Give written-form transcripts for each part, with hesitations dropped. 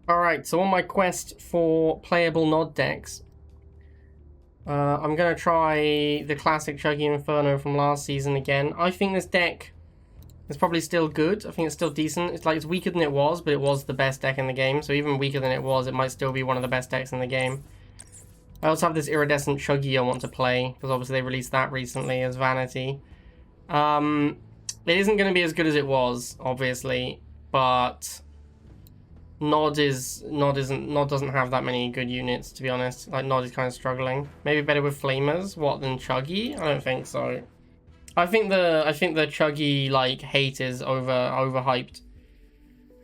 Alright, so on my quest for playable Nod decks, I'm going to try the classic Chuggy Inferno from last season again. I think this deck is probably still good. I think it's still decent. It's weaker than it was, but it was the best deck in the game. So even weaker than it was, it might still be one of the best decks in the game. I also have this Iridescent Chuggy I want to play, because obviously they released that recently as Vanity. It isn't going to be as good as it was, obviously, but Nod doesn't have that many good units, to be honest. Like, Nod is kind of struggling. Maybe better with Flamers, than Chuggy? I don't think so. I think the Chuggy like hate is overhyped.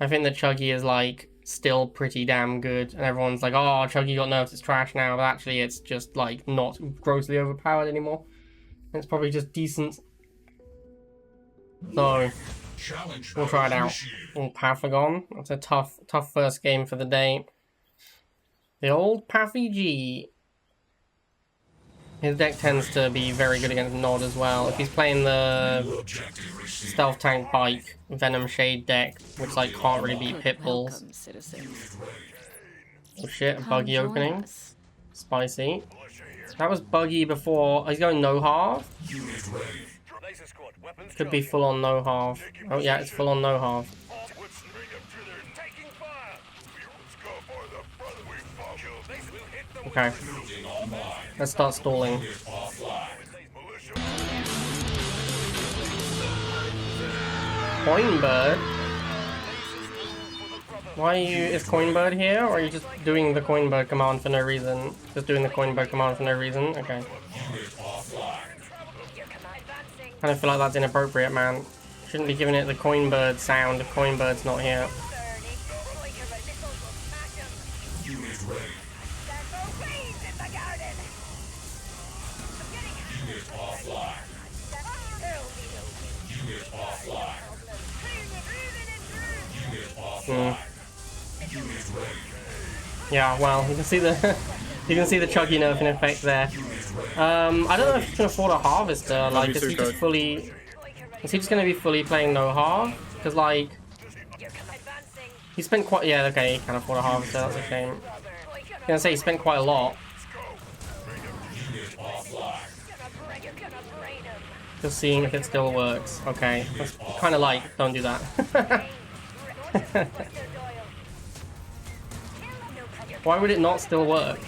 I think the Chuggy is like still pretty damn good, and everyone's like, oh, Chuggy got nerfs, it's trash now, but actually it's just like not grossly overpowered anymore. It's probably just decent. So we'll try it out. Pathagon. That's a tough first game for the day. The old Pathy G. His deck tends to be very good against Nod as well. If he's playing the Stealth Tank Bike Venom Shade deck, which like can't really beat Pitbulls. Oh shit, buggy opening. Spicy. That was buggy before. He's going no half. Could be full on no half. Oh yeah, it's full on no half. Okay. Let's start stalling. Coinbird? Why is Coinbird here? Or are you just doing the Coinbird command for no reason? Just doing the Coinbird command for no reason? Okay. I don't feel like that's inappropriate, man. Shouldn't be giving it the Coinbird sound if Coinbird's not here. Yeah, well, you can see the Chuggy nerf in effect there. I don't know if he can afford a harvester. Like, is he just going to be fully playing no half? Because like, he spent quite. Yeah, okay, he can afford a harvester. That's a shame. I was gonna say he spent quite a lot. Just seeing if it still works. Okay, that's kind of like, don't do that. Why would it not still work?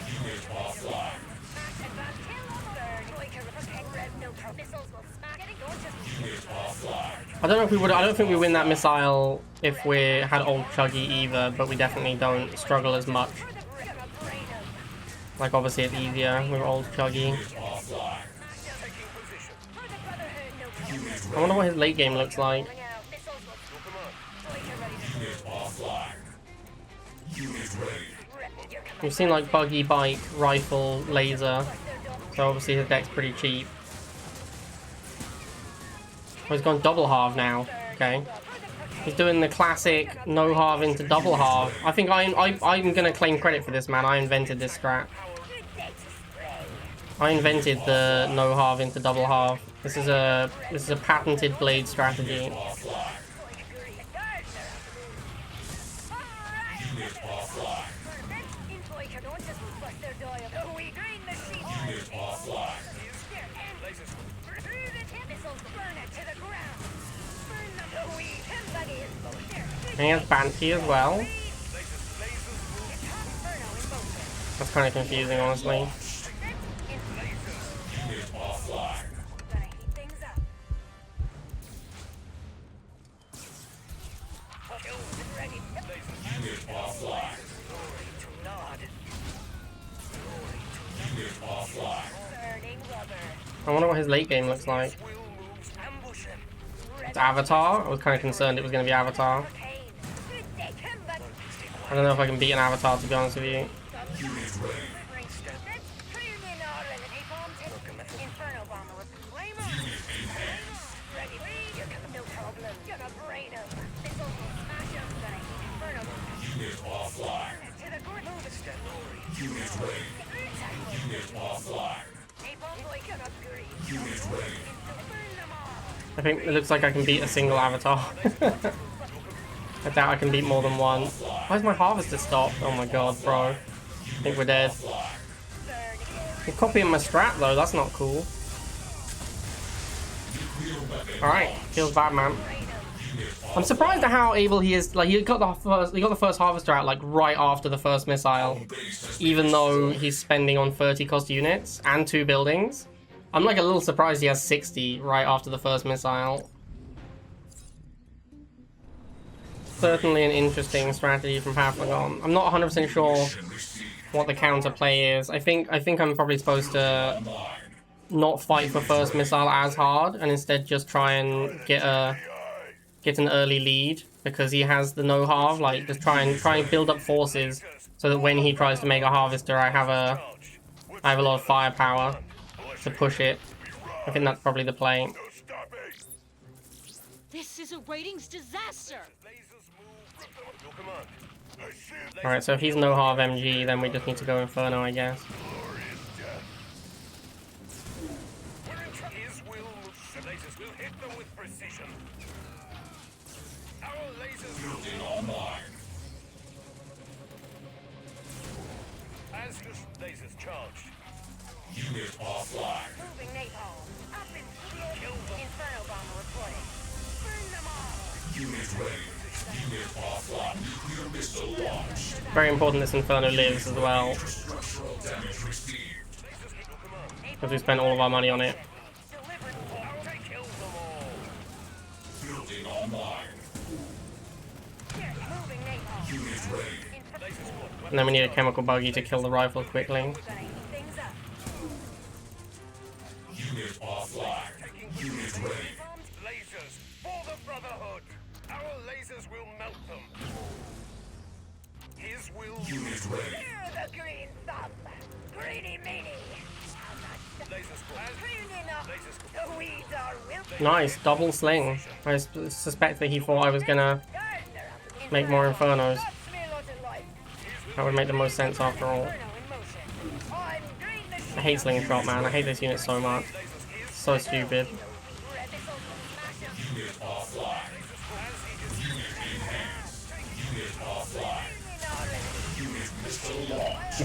I don't know if we would. I don't think we win that missile if we had old Chuggy either, but we definitely don't struggle as much. Like, obviously it's easier with old Chuggy. I wonder what his late game looks like. We've seen like buggy, bike, rifle, laser, so obviously his deck's pretty cheap. Oh, he's gone double halve now. Okay, he's doing the classic no halve into double halve. I think I'm gonna claim credit for this, man. I invented this strat. I invented the no halve into double halve. This is a patented Blade strategy. And he has Banshee as well. That's kind of confusing, honestly. I wonder what his late game looks like. It's Avatar? I was kind of concerned it was going to be Avatar. I don't know if I can beat an Avatar, to be honest with you. I think it looks like I can beat a single Avatar. I doubt I can beat more than one. Why is my harvester stopped? Oh my god, bro. I think we're dead. You're copying my strat though, that's not cool. Alright, feels bad, man. I'm surprised at how able he is. Like, he got the first harvester out like right after the first missile, even though he's spending on 30 cost units and 2 buildings. I'm like a little surprised he has 60 right after the first missile. Certainly an interesting strategy from Paragon. I'm not 100% sure what the counter play is. I think I'm probably supposed to not fight for first missile as hard and instead just try and get an early lead because he has the no halve. Like, just try and build up forces so that when he tries to make a harvester, I have a lot of firepower to push it. I think that's probably the play. This is a ratings disaster. Alright, so if he's no halve MG, then we just need to go Inferno, I guess. Lasers charged. Unit offline. Moving napalm. Up and kill them. Inferno bomber reporting. Burn them all. Unit ready. Unit offline. Nuclear missile launched. Very important this Inferno lives as well. Because we spent all of our money on it. Building online. Moving napalm. Unit ready. And then we need a chemical buggy to kill the rifle quickly. Unit offline. Unit ready. Lasers for the Brotherhood. Our lasers will melt them. His will. Unit ready. Hear the green thumb. Greedy meanie. The weeds are wilting. Nice, double sling. I suspect that he thought I was gonna make more Infernos. That would make the most sense after all. I hate sling shot, man. I hate this unit so much. So stupid.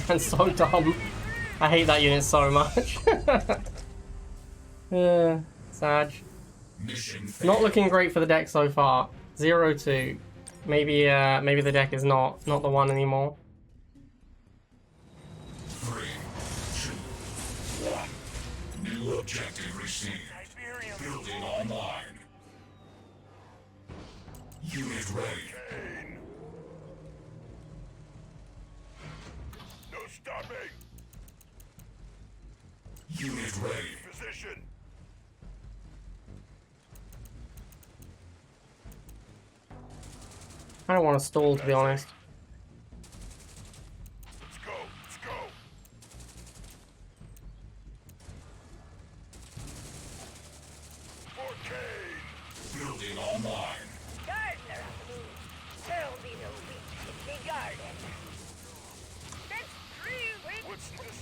Man, so dumb. I hate that unit so much. Sad. Not looking great for the deck so far. 0-2. Maybe the deck is not the one anymore. 3, 2, 1. New objective received. Building online. Unit ready. No stopping. Unit ready. Position. I don't want to stall, to be honest. Let's go. Let's go. Building online. Gardener of the moon. Tell me the weak in the garden. That's true. What's this?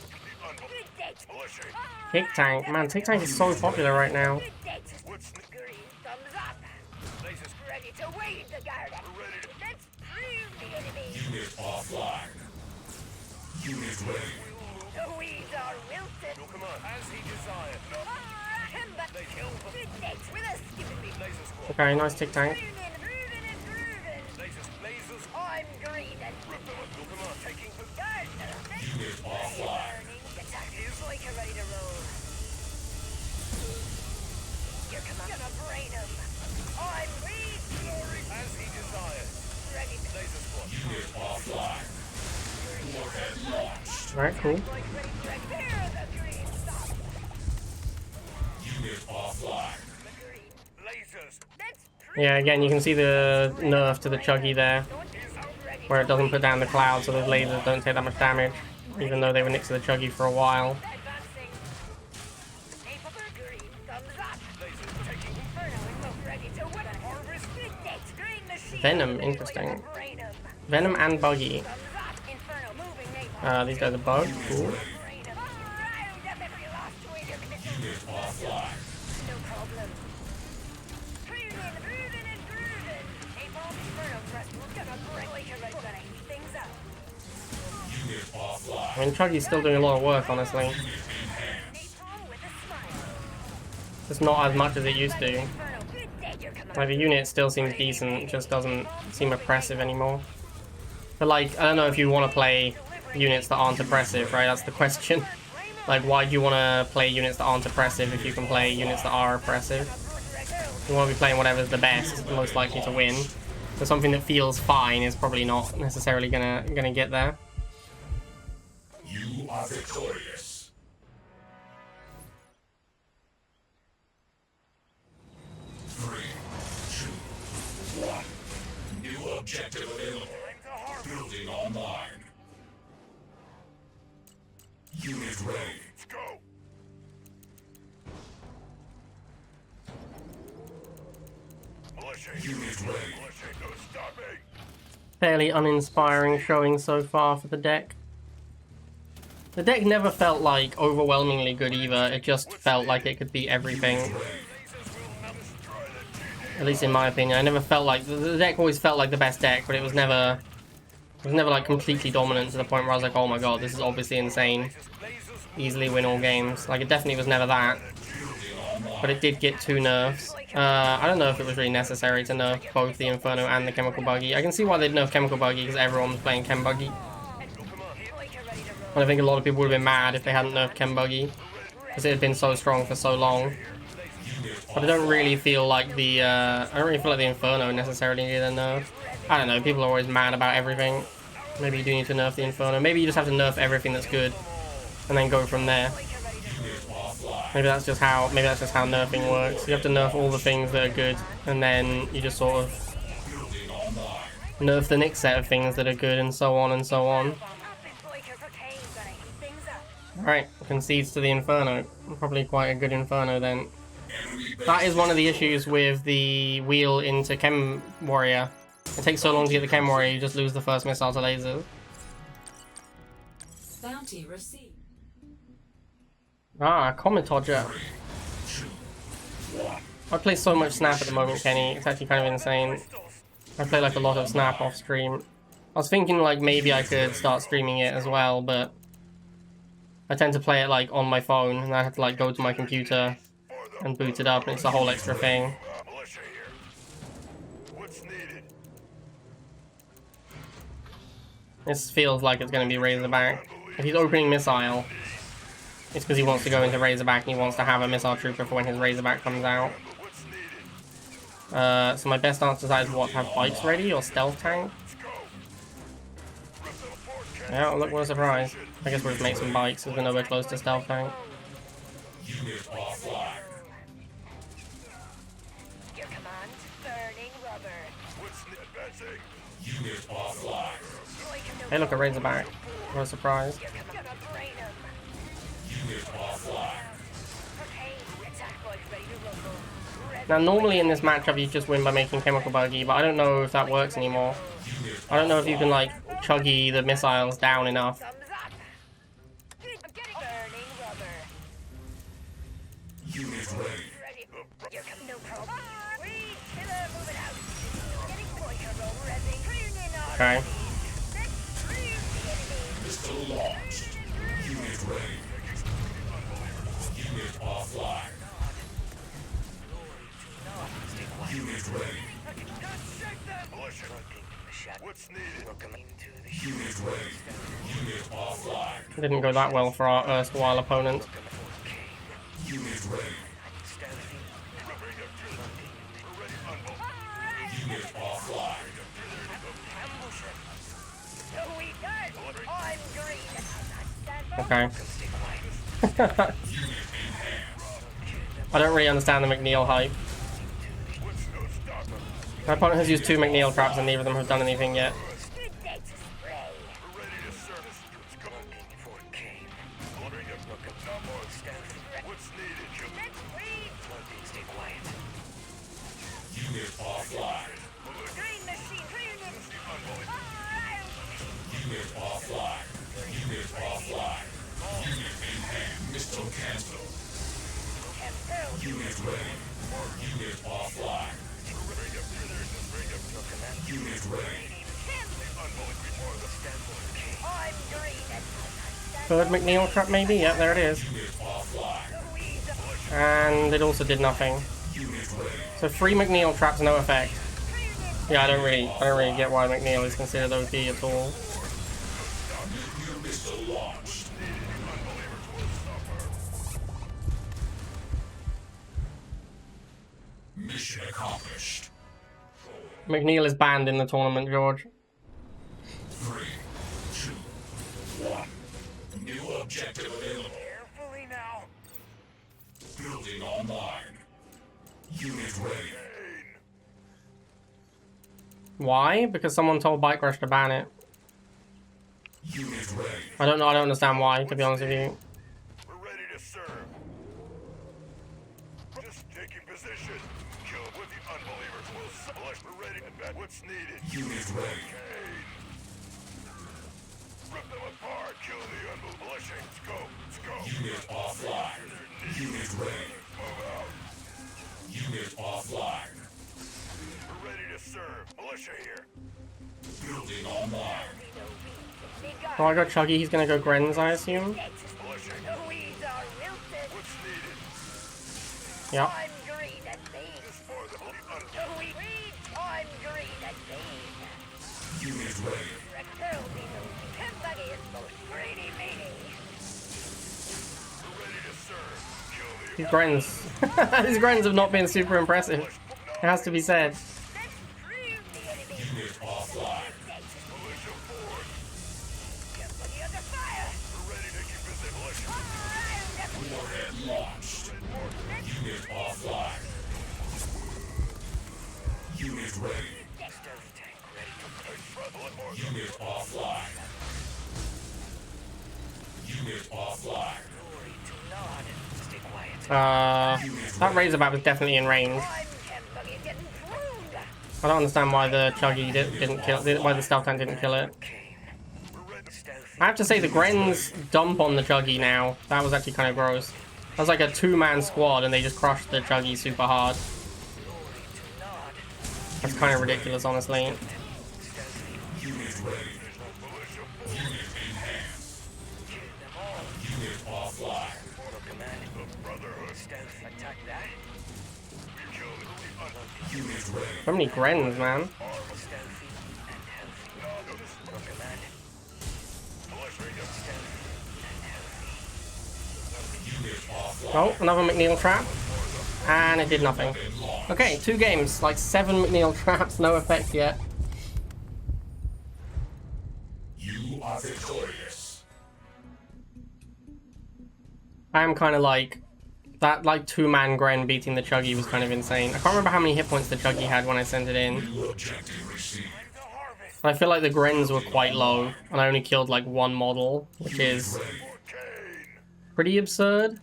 Tick Tank. Man, Tick Tank is so popular right now. What's the green thumbs up? Lasers ready to wade the garden. Let's prove the enemy. Unit offline. Unit ready. The weeds are wilted. No, come on. As he desired. They kill them. With a skipping laser squad. Okay, nice Tick Tank. Lasers. I'm green and rip them up. No, come on. Taking the gardener. Unit offline. Attack is like a ready to roll. You're gonna brain him. I'm weak. As he desires. Ready to laser squad. Unit offline. Warhead launched. Alright, cool. Unit offline. Lasers. Yeah, again, you can see the nerf to the Chuggy there, where it doesn't put down the cloud, so those lasers don't take that much damage, even though they were next to the Chuggy for a while. Venom, interesting. Venom and Buggy. These guys are bugged. Cool. I mean, Chuggy's still doing a lot of work, honestly. Napalm with a smile. Just not as much as it used to. Inferno, good day, your command. Like, the unit still seems decent, it just doesn't seem oppressive anymore. But, like, I don't know if you want to play units that aren't oppressive, right? That's the question. Like, why do you want to play units that aren't oppressive if you can play units that are oppressive? You want to be playing whatever's the best, most likely to win. So something that feels fine is probably not necessarily gonna get there. You are victorious. 3, 2, 1. New objective available. Building online. Unit ready. Let's go. Unit ready. No stopping. Fairly uninspiring showing so far for the deck. The deck never felt like overwhelmingly good either, it just felt like it could beat everything. At least in my opinion. I never felt like the deck always felt like the best deck, but it was never like completely dominant to the point where I was like, oh my god, this is obviously insane. Easily win all games. Like, it definitely was never that. But it did get 2 nerfs. I don't know if it was really necessary to nerf both the Inferno and the Chemical Buggy. I can see why they'd nerf Chemical Buggy because everyone was playing Chem Buggy. And I think a lot of people would have been mad if they hadn't nerfed Chem Buggy, because it had been so strong for so long. But I don't really feel like the Inferno necessarily needed a nerf. I don't know, people are always mad about everything. Maybe you do need to nerf the Inferno. Maybe you just have to nerf everything that's good, and then go from there. Maybe that's just how nerfing works. You have to nerf all the things that are good, and then you just sort of nerf the next set of things that are good, and so on and so on. Alright, concedes to the Inferno. Probably quite a good Inferno then. That is one of the issues with the wheel into Chem Warrior. It takes so long to get the Chem Warrior, you just lose the first missile to lasers. Bounty received. Ah, Cometodger. I play so much Snap at the moment, Kenny. It's actually kind of insane. I play like a lot of Snap off stream. I was thinking like maybe I could start streaming it as well, but I tend to play it like on my phone, and I have to like go to my computer and boot it up, and it's a whole extra thing. This feels like it's going to be Razorback. If he's opening Missile, it's because he wants to go into Razorback and he wants to have a Missile Trooper for when his Razorback comes out. So my best answer to that is what? Have bikes ready or Stealth Tank? Yeah, look, what a surprise. I guess we'll just make some bikes because we're nowhere close to Stealth Tank. Unit offline. Your command, burning rubber. Unit offline. Hey, look, a Razorback. What a surprise. Your command, gonna brain 'em. Unit offline. Propane, attack bike ready to rumble. Now, normally in this matchup, you just win by making Chemical Buggy, but I don't know if that works anymore. I don't know if you can, like, Chuggy the missiles down enough. Thumbs up. I'm getting burning rubber. Unit ready. Ready. Your command, no problem. We killer moving out. Getting Boyka roll ready. Turn in on. Okay. Let's clear the enemy. Missile launched. Unit ready. Unit offline. Unit ready. What's needed? Welcome to the Unit ready. Unit offline. Didn't go that well for our erstwhile opponent. Unit ready. Unit offline. So we done. I'm green. Okay. I don't really understand the McNeil hype. My opponent has used 2 McNeil traps and neither of them have done anything yet. Good day to spray. Let's breathe. stay quiet. Unit offline. Green machine, clearing it. Unit offline. Unit offline. Unit in hand. Missile cancelled. Unit ready. Unit offline. Unit ready. I'm green. Third McNeil trap maybe? Yep, there it is. And it also did nothing. So 3 McNeil traps, no effect. Yeah, I don't really get why McNeil is considered OP at all. Mission accomplished. McNeil is banned in the tournament, George. 3, 2, 1. New objective available. Carefully now. Building online. Unit ready. Why? Because someone told Bike Rush to ban it. Unit ready. I don't understand why, to be honest with you. We're ready to serve. Just taking position. Kill with the unbelievers. We're ready to bet what's needed. Unit ready. Rip them apart. Kill the unbelievers. Let's go. Let's go. Unit offline. Unit ready. Move out. Unit offline. We're ready to serve. Militia here. Building online. Oh, I got Chuggy, he's gonna go Grens, I assume. Militia. The weeds are wilted. What's needed? Yep. I'm green and bean. For the weed. I'm green and bean. Unit ready. Rectal beetle. Kentucky is most greedy meaty. We're ready to serve. Kill the These Grens. These Grens have not been super impressive. It has to be said. Let's prove the enemy. Unit offline. Militia forward. Get looking under fire. We're ready to keep us in militia. Warhead launched. Unit offline. Unit ready. Stealth tank ready. Unit offline. Unit offline. Glory to nod. Stay quiet. That Razorback was definitely in range. I'm Kentucky getting pruned. I don't understand why the Chuggy didn't kill it, why the Stealth Tank didn't kill it. Kane. Stealthy. I have to say, the Grens dump on the Chuggy now. That was actually kind of gross. That was like a 2-man squad and they just crushed the Chuggy super hard. Glory to nod. That's kind of ridiculous, honestly. Unit ready. Unit in hand. Kill them all. Unit offline. Order command. Brotherhood. Stealth. Attack that. We killed the Unit ready. So many Grens, man. Stealthy and healthy. Order command. militia. Stealthy and healthy. Unit offline. Oh, another McNeil trap. And it did nothing. Okay, 2 games, like 7 McNeil traps, no effect yet. You are victorious. I am kind of like, that like 2-man Gren beating the Chuggy was kind of insane. I can't remember how many hit points the Chuggy had when I sent it in. New objective received. The harvest. But I feel like the Grens were quite low, and I only killed like 1 model, which is Ready. Kane. pretty absurd.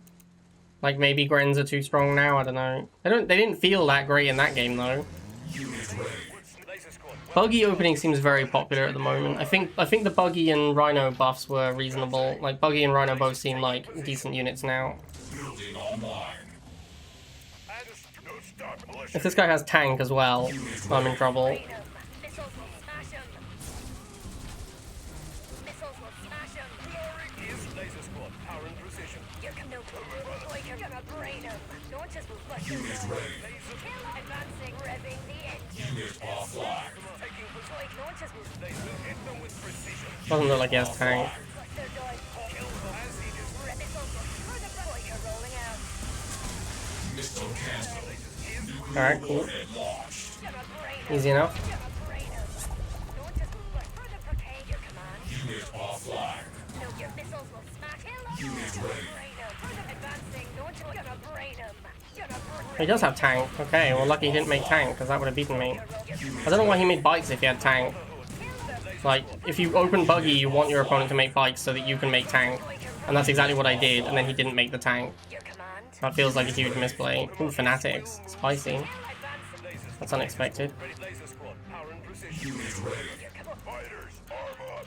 Like maybe Grens are too strong now, I don't know. They didn't feel that great in that game though. Unit ready. Laser squad. Buggy opening seems very popular at the moment. I think the Buggy and Rhino buffs were reasonable. Like Buggy and Rhino both seem like decent units now. Building online. No stop. Militia. If this guy has tank as well, I'm in trouble. Missiles will smash him. Missiles will smash him. Glory is laser squad. Power and precision. You're no like you're gonna brain him. Launches will flush him. Unit ready. Advancing, revving the engine. Unit offline. Taking like launches will hit them with precision. Doesn't look like he has tank. Flush their doors. Kill them as he is. Missiles will screw the you're rolling out. Missile cancelled. Alright, cool. Warhead launched. Gonna brain him. Easy enough. Gonna brain him. Launches will flush further blockade your command. Unit offline. No, your missiles will smash him. Unit ready. Advancing, launch will gonna brain him. He does have tank. Okay, well lucky he didn't make tank, because that would have beaten me. I don't know why he made bikes if he had tank. Like, if you open Buggy, you want your opponent to make bikes so that you can make tank. And that's exactly what I did, and then he didn't make the tank. Your command. That feels like a huge misplay. Ooh, Fanatics. Spicy. That's unexpected. Laser squad, power and precision. Unit ready. Fighters, arm up.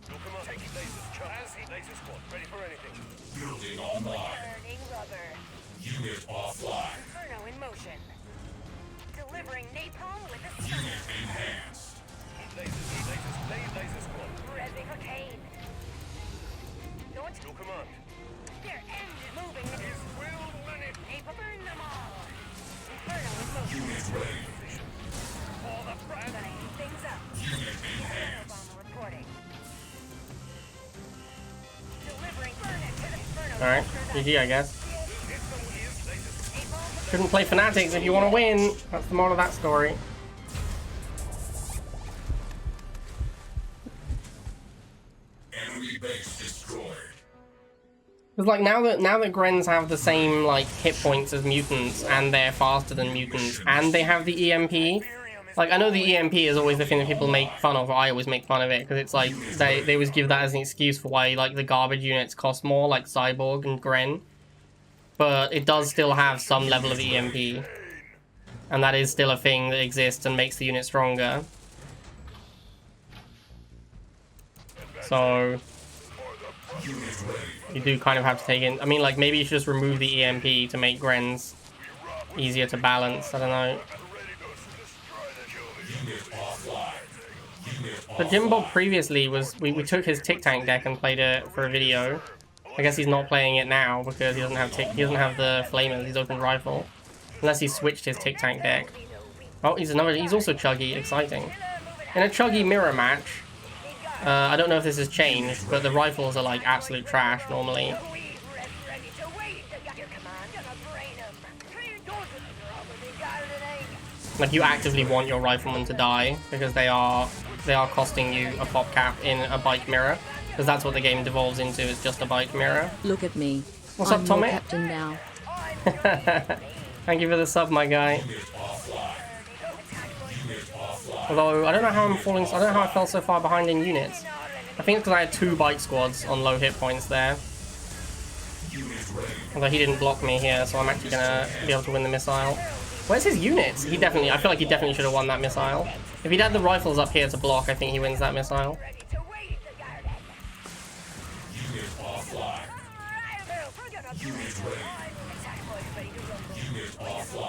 Come on, take lasers. Laser squad, ready for anything. Building online. Burning rubber. Unit offline. Inferno in motion. Delivering napalm with a Unit enhanced. laser squad. Your command. Their end is moving. His will manifest. Burn them all. Inferno is moving. Unit ready. For the I'm brand. gonna heat things up. Unit Inferno bomber reporting. Delivering. Burn it to the Inferno. Alright, cluster. GG, I guess. System is latest. A bomb to Shouldn't play Fanatics if you want to win. That's the moral of that story. Enemy base destroyed. Because like now that Grens have the same like hit points as mutants and they're faster than mutants and they have the EMP. Like I know the EMP is always the thing that people make fun of, or I always make fun of it, because it's like they always give that as an excuse for why like the garbage units cost more, like Cyborg and Gren. But it does still have some level of EMP. And that is still a thing that exists and makes the unit stronger. So you do kind of have to take in. I mean, like maybe you should just remove the EMP to make Grens easier to balance. I don't know. But Jim Bob previously was we took his Tic Tank deck and played it for a video. I guess he's not playing it now because he doesn't have the flamers. He's open rifle, unless he switched his Tic Tank deck. Oh, he's also Chuggy. Exciting. In a Chuggy mirror match. I don't know if this has changed, but the rifles are like absolute trash normally. ready to wait. Your command. Gonna brain them. Like you actively want your riflemen to die because they are costing you a pop cap in a bike mirror, because that's what the game devolves into. It's just a bike mirror. Look at me. What's I'm up, your Tommy? captain now. Thank you for the sub, my guy. Although I don't know how I'm falling. I don't know how I fell so far behind in units. I think it's because I had 2 bike squads on low hit points there. Although he didn't block me here, so I'm actually gonna be able to win the missile. Where's his units? I feel like he definitely should have won that missile. If he'd had the rifles up here to block, I think he wins that missile.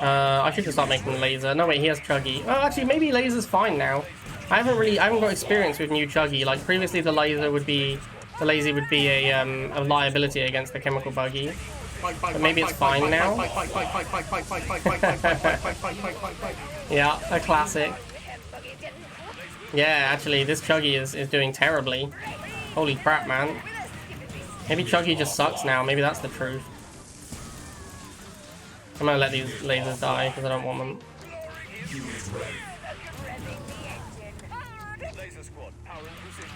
I should just start making the laser. No, wait, he has Chuggy. Oh, actually, maybe laser's fine now. I haven't got experience with new Chuggy. Like previously, the laser would be a liability against the chemical buggy. But maybe it's fine now. Yeah, a classic. Yeah, actually, this Chuggy is doing terribly. Holy crap, man. Maybe Chuggy just sucks now. Maybe that's the truth. I'm gonna let these lasers die because I don't want them. Laser squad, power in position.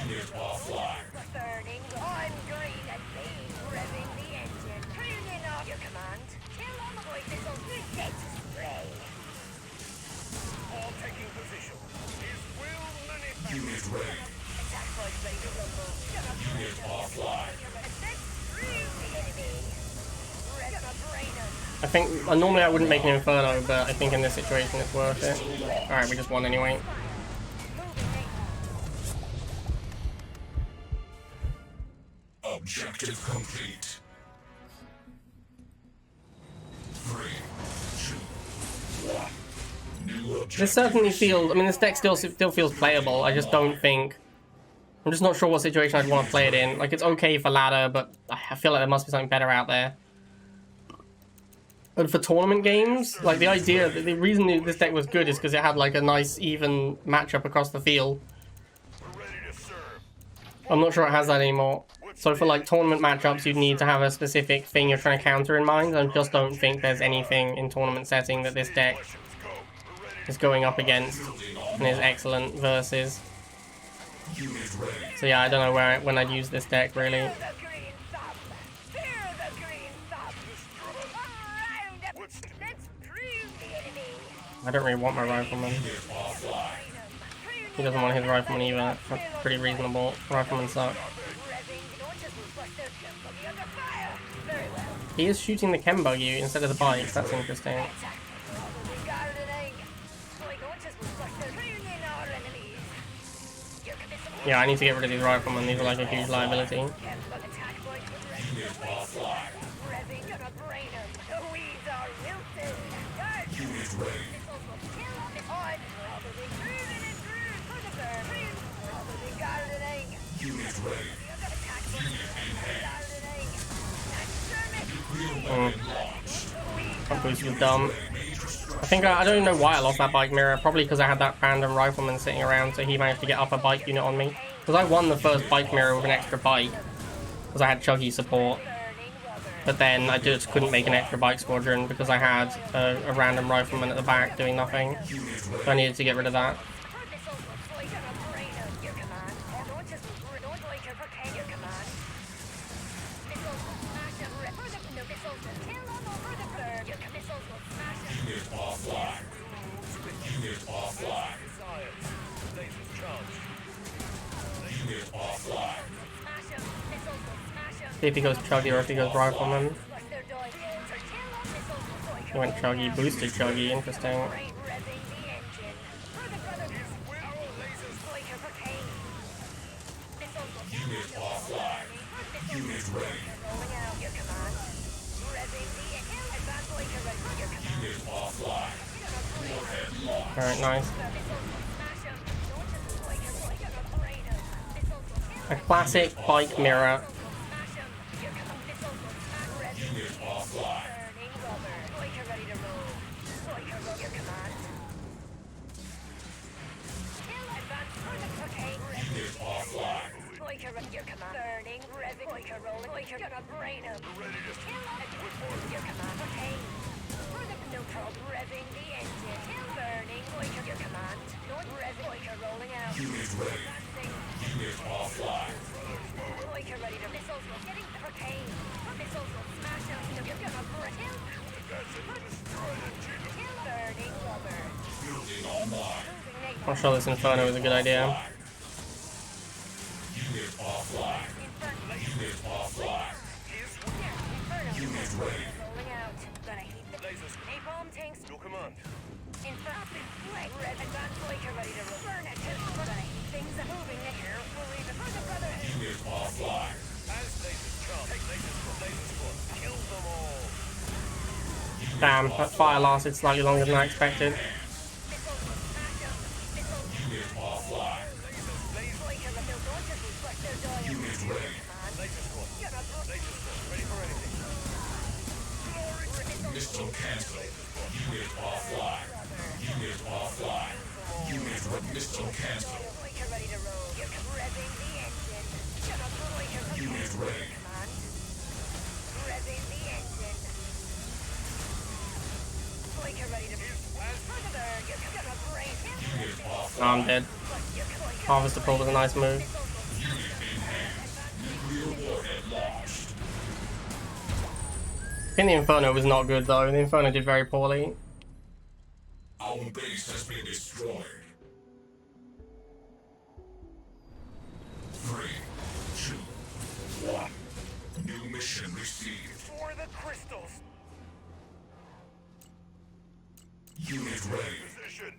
Unit offline. Burning. I'm green and clean. Revving the engine. Turning off your command. Kill all the voices. Good day to spray. All taking position. His will manifest. Unit ready. Attack by laser rumble. Unit offline. Let's screw the enemy. Gonna brain him. I think normally I wouldn't make an Inferno, but I think in this situation it's worth it. All right, we just won anyway. Objective complete. 3, 2, 1. New objective. This certainly feels. I mean, this deck still feels playable. I just don't think. I'm just not sure what situation I'd want to play it in. Like, it's okay for ladder, but I feel like there must be something better out there. But for tournament games, like the idea, the reason this deck was good is because it had like a nice even matchup across the field. Ready to serve. I'm not sure it has that anymore. So for like tournament matchups, you'd need to have a specific thing you're trying to counter in mind. I just don't think there's anything in tournament setting that this deck is going up against and is excellent versus. Unit ready. So yeah, I don't know when I'd use this deck really. The green thumb. Fear the green thumb. Round up. Let's prove the enemy. I don't really want my rifleman. He doesn't want his rifleman either. That's pretty reasonable. Riflemen suck. He is shooting the chem buggy instead of the bikes. That's interesting. Yeah, I need to get rid of these riflemen. These are like a huge liability. Unit offline. Unit ready. Unit ready. boost was dumb. I think I don't even know why I lost that bike mirror. Probably because I had that random rifleman sitting around, so he managed to get up a bike unit on me. Because I won the first bike mirror with an extra bike, because I had Chuggy support. But then I just couldn't make an extra bike squadron because I had a random rifleman at the back doing nothing. So I needed to get rid of that. See if he goes Chuggy or if he goes Rifleman. He went Chuggy, boosted Chuggy, interesting. Alright, nice. A classic bike mirror. I'm sure this Inferno is a good idea. Damn, that fire lasted slightly longer than I expected. Missile cancel. Unit offline. Unit offline. Unit missile cancel. Unit ready. Oh, I'm dead. Harvester pull was a nice move. I think the Inferno was not good though. The Inferno did very poorly. Our base has been destroyed. 3, 2, 1. New mission received. For the crystals. Unit ready. Position.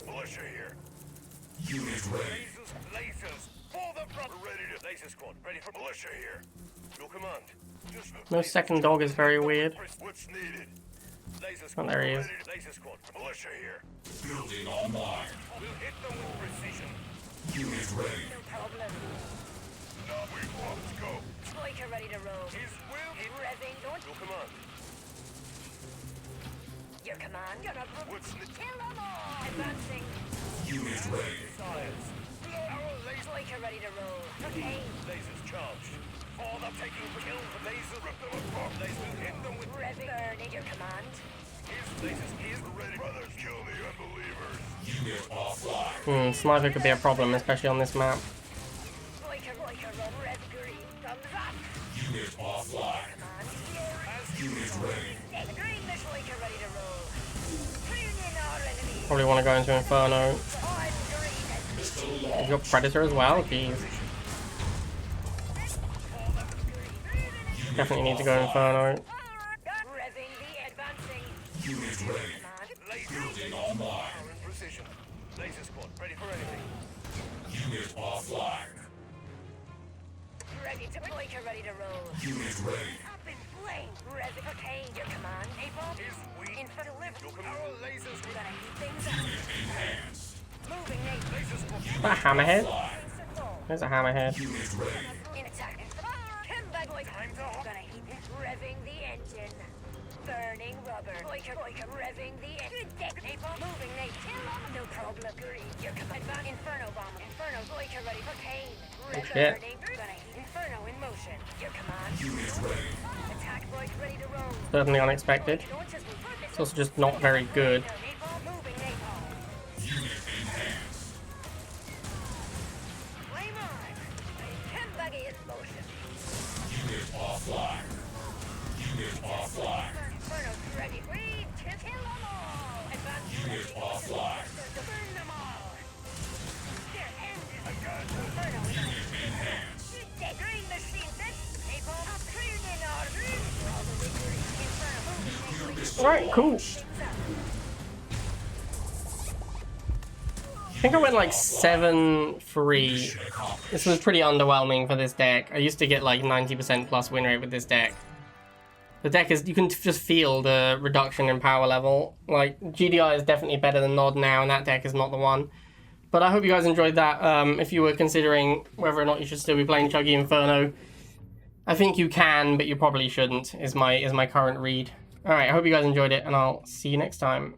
Militia here. Unit ready. Lasers. For the front. We're ready to. Laser squad. Ready for militia here. Your command. Just No second dog is very weird. What's needed? Laser Oh, squad. there he is. Ready to. Laser squad. Militia here. Building online. We'll hit them with precision. Unit ready. Now we want to go. Spiker ready to roll. His will. Hit rezzing. Don't Your command. your command. Gonna What's the kill them all. Advancing. Unit ready. science? Our laser. Spiker ready to roll. Okay. Lasers charged. For the taking. Kill the laser. Rip them apart. Lasers. Hit them with. Rezzing. Burning your command. His lasers. His ready. Brothers, kill the unbelievers. Unit offline. Sniper could be a problem, especially on this map. Spiker roll. Red green. Thumbs up. Unit offline. Command. Unit ready. Green. The spiker ready to roll. Bring in our enemy. Probably want to go into Inferno. On green. Missile He's launch. got Predator as well. Jeez. Definitely need to go Inferno. Rezzing the advancing. Unit ready. Command. Building online. Power and precision. Laser squad. Ready for anything. Unit offline. Ready to spiker ready to roll. Unit ready. Up in flame. Rezzing. Okay. Your command. Napalm. His we. Info delivered. Your command. Our lasers. We gotta heat things up. Enhanced. Moving Nate. Laser squad. Is that a hammerhead? Circle. There's a hammerhead. Unit ready. In attack. Come back, boy. Time to hop. Revving the good deck. Napalm moving. No problem. Green. You're coming back. Inferno bomb. Inferno. Goika ready for pain. Shit. Inferno in motion. Your command. Attack boys ready to roll. Certainly unexpected. It's also just not very good. Napalm moving. Napalm. Unit enhanced. Flame on. Chem buggy in motion. Unit offline. Unit offline. Inferno's ready. We kill them all. Advance. Unit offline. Burn them all. They're ended. Inferno. Unit enhanced. The green machine fits. Napalm. Cleared in order. All the way green. Inferno moving. Alright, cool. I think I went like 7-3. This was pretty underwhelming for this deck. I used to get like 90% plus win rate with this deck. The deck is, you can just feel the reduction in power level. Like, GDI is definitely better than Nod now, and that deck is not the one. But I hope you guys enjoyed that. If you were considering whether or not you should still be playing Chuggy Inferno, I think you can, but you probably shouldn't, is my current read. Alright, I hope you guys enjoyed it, and I'll see you next time.